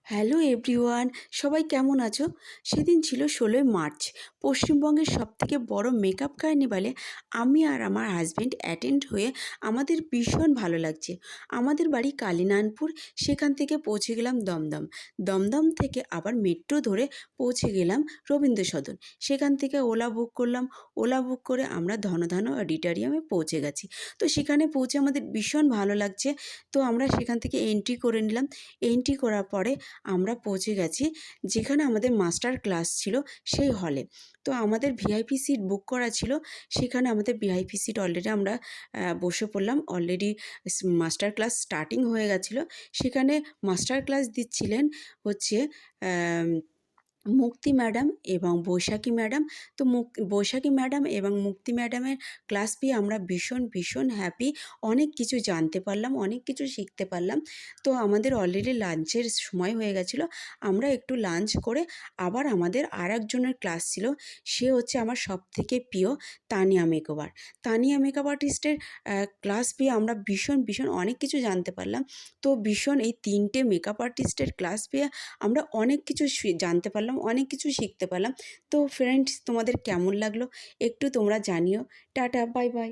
Hello everyone, সবাই কেমন আছো? সেদিন ছিল ১৬ই মার্চ। পশ্চিমবঙ্গের সবথেকে বড় মেকআপ কার্নিভালে আমি আর আমার হাজব্যান্ড অ্যাটেন্ড হয়ে আমাদের ভীষণ ভালো লাগছে। আমাদের বাড়ি কালীনারায়ণপুর, সেখান থেকে পৌঁছে গেলাম দমদম। দমদম থেকে আবার মেট্রো ধরে পৌঁছে গেলাম রবীন্দ্র সদন। সেখান থেকে ওলা বুক করলাম। ওলা বুক করে আমরা ধনধান্য অডিটোরিয়ামে পৌঁছে গেছি। তো সেখানে পৌঁছে আমাদের ভীষণ ভালো লাগছে। তো আমরা সেখান থেকে এন্ট্রি করে নিলাম। এন্ট্রি করার পরে আমরা পৌঁছে গেছি যেখানে আমাদের মাস্টার ক্লাস ছিল, সেই হলে। তো আমাদের ভিআইপি সিট বুক করা ছিল, সেখানে আমাদের ভিআইপি সিট অলরেডি আমরা বসে পড়লাম। অলরেডি মাস্টার ক্লাস স্টার্টিং হয়ে গেছিলো। সেখানে মাস্টার ক্লাস দিচ্ছিলেন হচ্ছে মুক্তি ম্যাডাম এবং বৈশাখী ম্যাডাম। তো বৈশাখী ম্যাডাম এবং মুক্তি ম্যাডামের ক্লাস পেয়ে আমরা ভীষণ ভীষণ হ্যাপি। অনেক কিছু জানতে পারলাম, অনেক কিছু শিখতে পারলাম। তো আমাদের অলরেডি লাঞ্চের সময় হয়ে গেছিলো। আমরা একটু লাঞ্চ করে আবার আমাদের আর একজনের ক্লাস ছিল, সে হচ্ছে আমার সবথেকে প্রিয় তানিয়া মেকওভার। তানিয়া মেকআপ আর্টিস্টের ক্লাস পেয়ে আমরা ভীষণ ভীষণ অনেক কিছু জানতে পারলাম। তো ভীষণ এই 3টে মেকআপ আর্টিস্টের ক্লাস পেয়ে আমরা অনেক কিছু জানতে পারলাম, অনেক কিছু শিখতে পারলাম। তো ফ্রেন্ডস, তোমাদের কেমন লাগলো একটু তোমরা জানিও। Tata, bye bye.